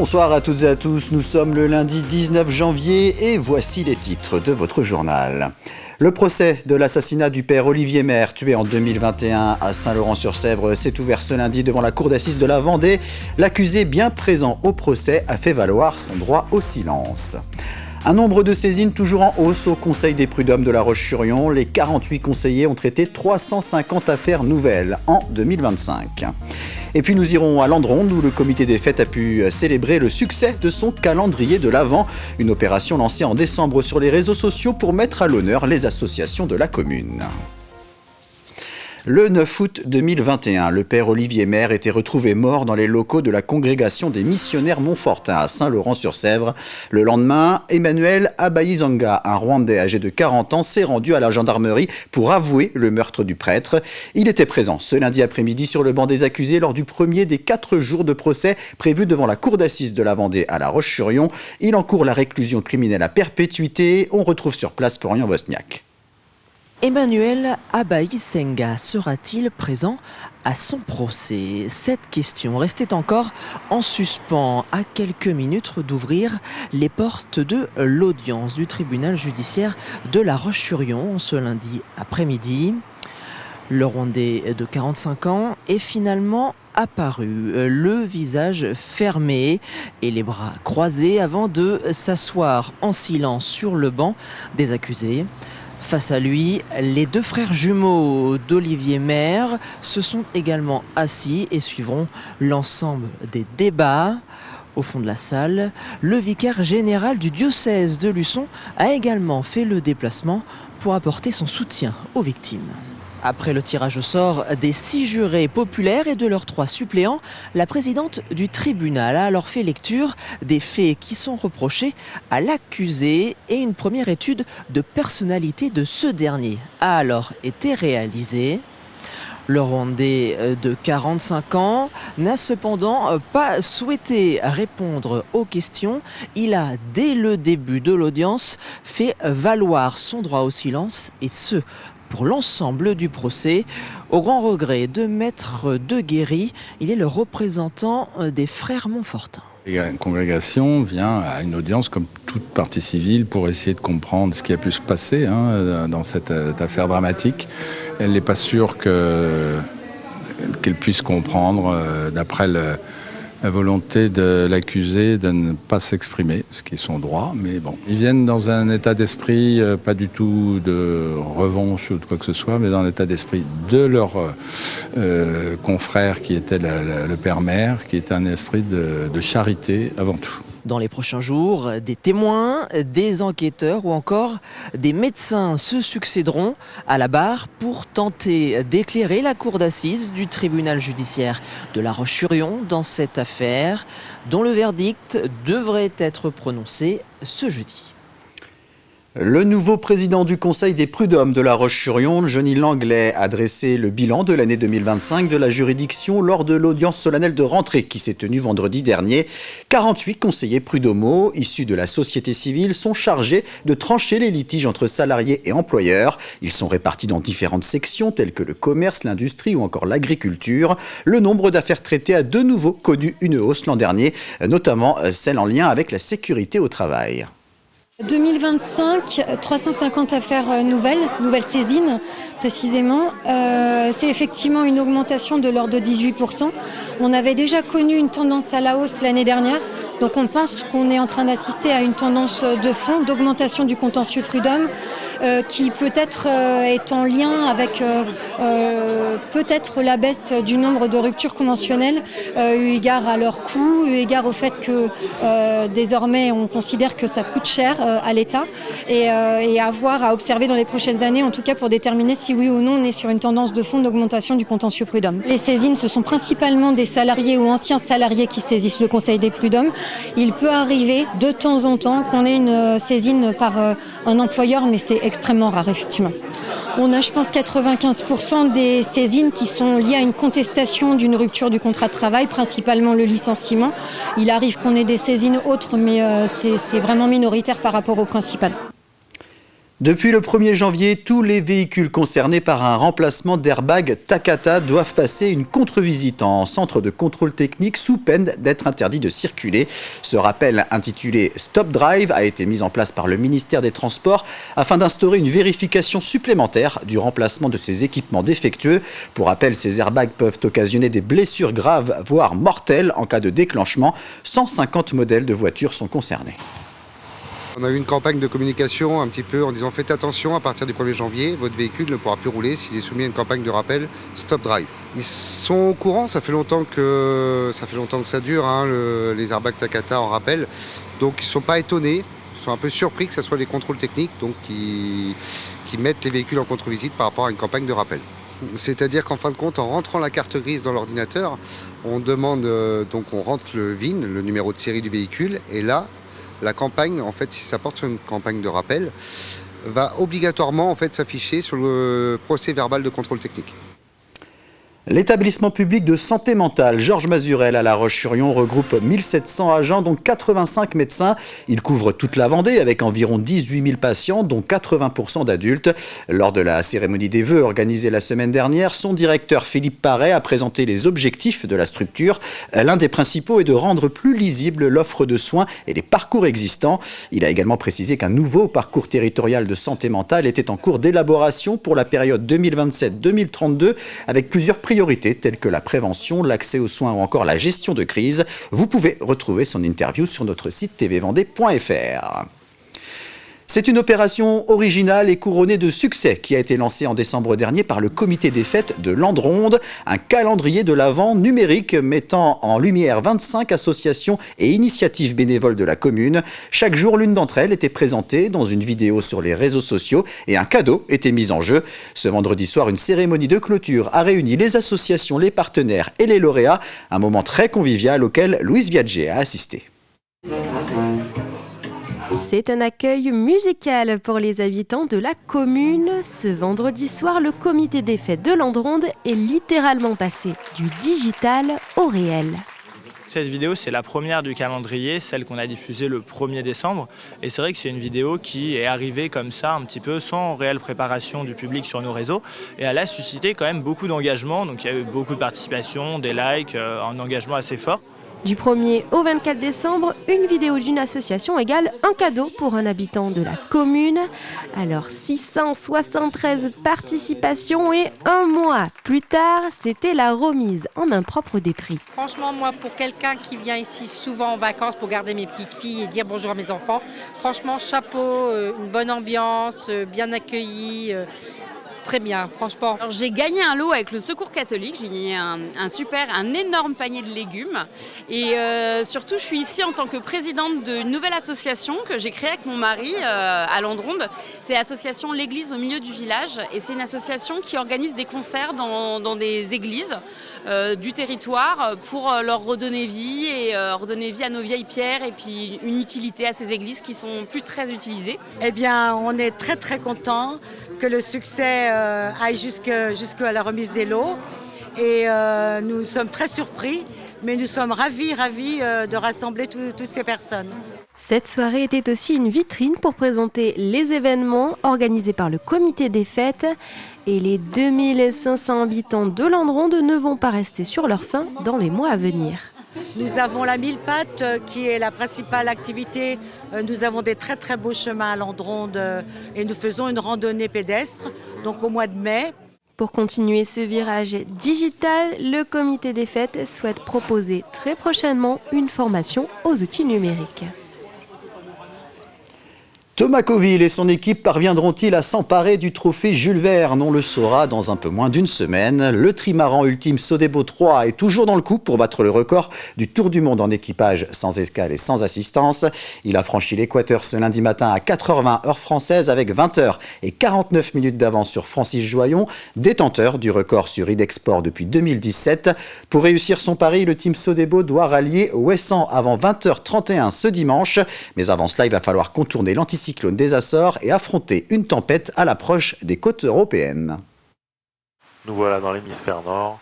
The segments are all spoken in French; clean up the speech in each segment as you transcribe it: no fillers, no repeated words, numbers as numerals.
Bonsoir à toutes et à tous, nous sommes le lundi 19 janvier et voici les titres de votre journal. Le procès de l'assassinat du père Olivier Maire, tué en 2021 à Saint-Laurent-sur-Sèvre, s'est ouvert ce lundi devant la cour d'assises de la Vendée. L'accusé, bien présent au procès, a fait valoir son droit au silence. Un nombre de saisines toujours en hausse au Conseil des prud'hommes de La Roche-sur-Yon. Les 48 conseillers ont traité 350 affaires nouvelles en 2025. Et puis nous irons à Landronde où le comité des fêtes a pu célébrer le succès de son calendrier de l'Avent. Une opération lancée en décembre sur les réseaux sociaux pour mettre à l'honneur les associations de la commune. Le 9 août 2021, le père Olivier Maire était retrouvé mort dans les locaux de la congrégation des missionnaires Montfortin à Saint-Laurent-sur-Sèvre. Le lendemain, Emmanuel Abayizanga, un Rwandais âgé de 40 ans, s'est rendu à la gendarmerie pour avouer le meurtre du prêtre. Il était présent ce lundi après-midi sur le banc des accusés lors du premier des 4 jours de procès prévus devant la cour d'assises de la Vendée à La Roche-sur-Yon. Il encourt la réclusion criminelle à perpétuité. On retrouve sur place Florian Wozniak. Emmanuel Abayizanga sera-t-il présent à son procès? Cette question restait encore en suspens à quelques minutes d'ouvrir les portes de l'audience du tribunal judiciaire de La Roche-sur-Yon ce lundi après-midi. Le Rwandais de 45 ans est finalement apparu, le visage fermé et les bras croisés avant de s'asseoir en silence sur le banc des accusés. Face à lui, les 2 frères jumeaux d'Olivier Maire se sont également assis et suivront l'ensemble des débats. Au fond de la salle, le vicaire général du diocèse de Luçon a également fait le déplacement pour apporter son soutien aux victimes. Après le tirage au sort des 6 jurés populaires et de leurs 3 suppléants, la présidente du tribunal a alors fait lecture des faits qui sont reprochés à l'accusé et une première étude de personnalité de ce dernier a alors été réalisée. Le Rwandais de 45 ans n'a cependant pas souhaité répondre aux questions. Il a, dès le début de l'audience, fait valoir son droit au silence et ce, pour l'ensemble du procès. Au grand regret de Maître De Guéry, il est le représentant des frères Montfortin. La congrégation vient à une audience comme toute partie civile pour essayer de comprendre ce qui a pu se passer dans cette affaire dramatique. Elle n'est pas sûre qu'elle puisse comprendre, d'après la volonté de l'accusé de ne pas s'exprimer, ce qui est son droit, mais bon. Ils viennent dans un état d'esprit, pas du tout de revanche ou de quoi que ce soit, mais dans l'état d'esprit de leur confrère qui était le père Maire, qui est un esprit de charité avant tout. Dans les prochains jours, des témoins, des enquêteurs ou encore des médecins se succéderont à la barre pour tenter d'éclairer la cour d'assises du tribunal judiciaire de La Roche-sur-Yon dans cette affaire dont le verdict devrait être prononcé ce jeudi. Le nouveau président du Conseil des prud'hommes de La Roche-sur-Yon, Johnny Langlais, a dressé le bilan de l'année 2025 de la juridiction lors de l'audience solennelle de rentrée qui s'est tenue vendredi dernier. 48 conseillers prud'homaux issus de la société civile sont chargés de trancher les litiges entre salariés et employeurs. Ils sont répartis dans différentes sections telles que le commerce, l'industrie ou encore l'agriculture. Le nombre d'affaires traitées a de nouveau connu une hausse l'an dernier, notamment celle en lien avec la sécurité au travail. 2025, 350 affaires nouvelles saisines précisément. C'est effectivement une augmentation de l'ordre de 18%. On avait déjà connu une tendance à la hausse l'année dernière. Donc on pense qu'on est en train d'assister à une tendance de fond, d'augmentation du contentieux prud'homme qui peut-être est en lien avec peut-être la baisse du nombre de ruptures conventionnelles eu égard à leur coût, eu égard au fait que désormais on considère que ça coûte cher à l'État et à observer dans les prochaines années, en tout cas pour déterminer si oui ou non on est sur une tendance de fond d'augmentation du contentieux prud'homme. Les saisines, ce sont principalement des salariés ou anciens salariés qui saisissent le Conseil des prud'hommes. Il peut arriver de temps en temps qu'on ait une saisine par un employeur, mais c'est extrêmement rare, effectivement. On a, je pense, 95% des saisines qui sont liées à une contestation d'une rupture du contrat de travail, principalement le licenciement. Il arrive qu'on ait des saisines autres, mais c'est vraiment minoritaire par rapport au principal. Depuis le 1er janvier, tous les véhicules concernés par un remplacement d'airbag Takata doivent passer une contre-visite en centre de contrôle technique sous peine d'être interdits de circuler. Ce rappel intitulé Stop Drive a été mis en place par le ministère des Transports afin d'instaurer une vérification supplémentaire du remplacement de ces équipements défectueux. Pour rappel, ces airbags peuvent occasionner des blessures graves, voire mortelles en cas de déclenchement. 150 modèles de voitures sont concernés. On a eu une campagne de communication un petit peu en disant faites attention, à partir du 1er janvier, votre véhicule ne pourra plus rouler s'il est soumis à une campagne de rappel Stop Drive. Ils sont au courant, ça fait longtemps que ça dure, les airbags Takata en rappel, donc ils ne sont pas étonnés, ils sont un peu surpris que ce soit les contrôles techniques donc qui mettent les véhicules en contre-visite par rapport à une campagne de rappel. C'est-à-dire qu'en fin de compte, en rentrant la carte grise dans l'ordinateur, on demande, donc on rentre le VIN, le numéro de série du véhicule, et là, la campagne, en fait, si ça porte sur une campagne de rappel, va obligatoirement en fait, s'afficher sur le procès verbal de contrôle technique. L'établissement public de santé mentale Georges Mazurel à La Roche-sur-Yon regroupe 1700 agents, dont 85 médecins. Il couvre toute la Vendée avec environ 18 000 patients, dont 80% d'adultes. Lors de la cérémonie des vœux organisée la semaine dernière, son directeur Philippe Parret a présenté les objectifs de la structure. L'un des principaux est de rendre plus lisible l'offre de soins et les parcours existants. Il a également précisé qu'un nouveau parcours territorial de santé mentale était en cours d'élaboration pour la période 2027-2032 avec plusieurs priorités telles que la prévention, l'accès aux soins ou encore la gestion de crise. Vous pouvez retrouver son interview sur notre site tvvendée.fr. C'est une opération originale et couronnée de succès qui a été lancée en décembre dernier par le comité des fêtes de Landronde, un calendrier de l'Avent numérique mettant en lumière 25 associations et initiatives bénévoles de la commune. Chaque jour, l'une d'entre elles était présentée dans une vidéo sur les réseaux sociaux et un cadeau était mis en jeu. Ce vendredi soir, une cérémonie de clôture a réuni les associations, les partenaires et les lauréats, un moment très convivial auquel Louise Viadget a assisté. C'est un accueil musical pour les habitants de la commune. Ce vendredi soir, le comité des fêtes de Landronde est littéralement passé du digital au réel. Cette vidéo, c'est la première du calendrier, celle qu'on a diffusée le 1er décembre. Et c'est vrai que c'est une vidéo qui est arrivée comme ça, un petit peu sans réelle préparation du public sur nos réseaux. Et elle a suscité quand même beaucoup d'engagement. Donc il y a eu beaucoup de participation, des likes, un engagement assez fort. Du 1er au 24 décembre, une vidéo d'une association égale un cadeau pour un habitant de la commune. Alors 673 participations et un mois plus tard, c'était la remise en main propre des prix. Franchement, moi, pour quelqu'un qui vient ici souvent en vacances pour garder mes petites filles et dire bonjour à mes enfants, franchement, chapeau, une bonne ambiance, bien accueilli. Très bien, franchement. Alors, j'ai gagné un lot avec le Secours catholique, j'ai gagné un énorme panier de légumes et surtout je suis ici en tant que présidente d'une nouvelle association que j'ai créée avec mon mari à Landronde. C'est l'association L'Église au milieu du village et c'est une association qui organise des concerts dans des églises du territoire pour leur redonner vie et redonner vie à nos vieilles pierres et puis une utilité à ces églises qui sont plus très utilisées. Eh bien, on est très très contents que le succès aille jusqu'à la remise des lots et nous sommes très surpris, mais nous sommes ravis de rassembler toutes ces personnes. Cette soirée était aussi une vitrine pour présenter les événements organisés par le comité des fêtes et les 2500 habitants de Landronde ne vont pas rester sur leur faim dans les mois à venir. Nous avons la Mille-Pattes qui est la principale activité. Nous avons des très très beaux chemins à Landronde et nous faisons une randonnée pédestre, donc au mois de mai. Pour continuer ce virage digital, le comité des fêtes souhaite proposer très prochainement une formation aux outils numériques. Thomas Coville et son équipe parviendront-ils à s'emparer du trophée Jules Verne? On le saura dans un peu moins d'une semaine. Le trimaran ultime Sodebo 3 est toujours dans le coup pour battre le record du Tour du Monde en équipage sans escale et sans assistance. Il a franchi l'équateur ce lundi matin à 4h20 heure française avec 20h et 49 minutes d'avance sur Francis Joyon, détenteur du record sur Idexport depuis 2017. Pour réussir son pari, le team Sodebo doit rallier Ouessant avant 20h31 ce dimanche. Mais avant cela, il va falloir contourner l'anticyclone des Açores et affronter une tempête à l'approche des côtes européennes. Nous voilà dans l'hémisphère nord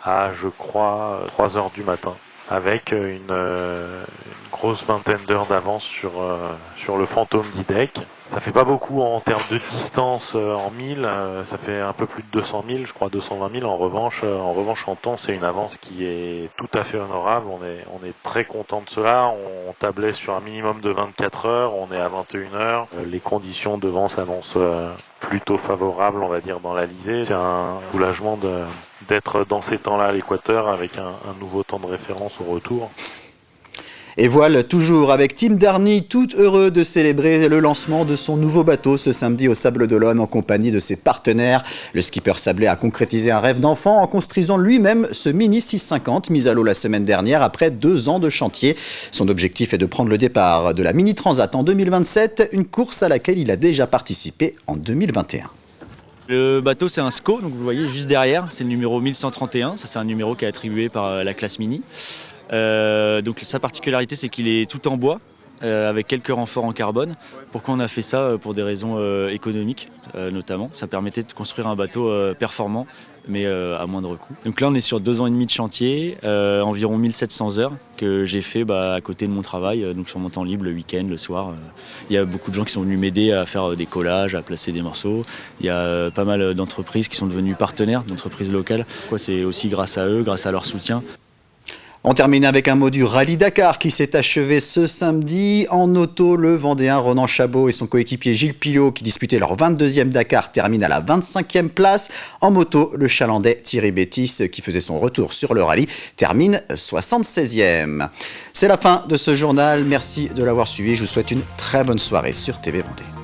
à, je crois, 3h du matin. avec une grosse vingtaine d'heures d'avance sur le fantôme d'IDEC. Ça fait pas beaucoup en termes de distance en milles, ça fait un peu plus de 200 000, je crois 220 000. En revanche en temps, c'est une avance qui est tout à fait honorable. On est très content de cela. On tablait sur un minimum de 24 heures, on est à 21 heures. Les conditions de vent s'annoncent plutôt favorables, on va dire, dans l'Alizé. C'est un soulagement d'être dans ces temps-là à l'équateur avec un nouveau temps de référence au retour. Et voile toujours avec Tim Darny, tout heureux de célébrer le lancement de son nouveau bateau ce samedi au Sables d'Olonne en compagnie de ses partenaires. Le skipper sablé a concrétisé un rêve d'enfant en construisant lui-même ce Mini 650 mis à l'eau la semaine dernière après 2 ans de chantier. Son objectif est de prendre le départ de la Mini Transat en 2027, une course à laquelle il a déjà participé en 2021. Le bateau, c'est un SCO, donc vous le voyez juste derrière, c'est le numéro 1131, ça c'est un numéro qui est attribué par la classe Mini. Donc sa particularité, c'est qu'il est tout en bois avec quelques renforts en carbone. Pourquoi on a fait ça? Pour des raisons économiques notamment. Ça permettait de construire un bateau performant mais à moindre coût. Donc là on est sur 2 ans et demi de chantier, environ 1700 heures que j'ai fait à côté de mon travail, donc sur mon temps libre, le week-end, le soir. Il y a beaucoup de gens qui sont venus m'aider à faire des collages, à placer des morceaux. Il y a pas mal d'entreprises qui sont devenues partenaires, d'entreprises locales. C'est aussi grâce à eux, grâce à leur soutien. On termine avec un mot du Rallye Dakar qui s'est achevé ce samedi. En auto, le Vendéen Ronan Chabot et son coéquipier Gilles Pilot qui disputaient leur 22e Dakar terminent à la 25e place. En moto, le Chalandais Thierry Bétis qui faisait son retour sur le rallye termine 76e. C'est la fin de ce journal. Merci de l'avoir suivi. Je vous souhaite une très bonne soirée sur TV Vendée.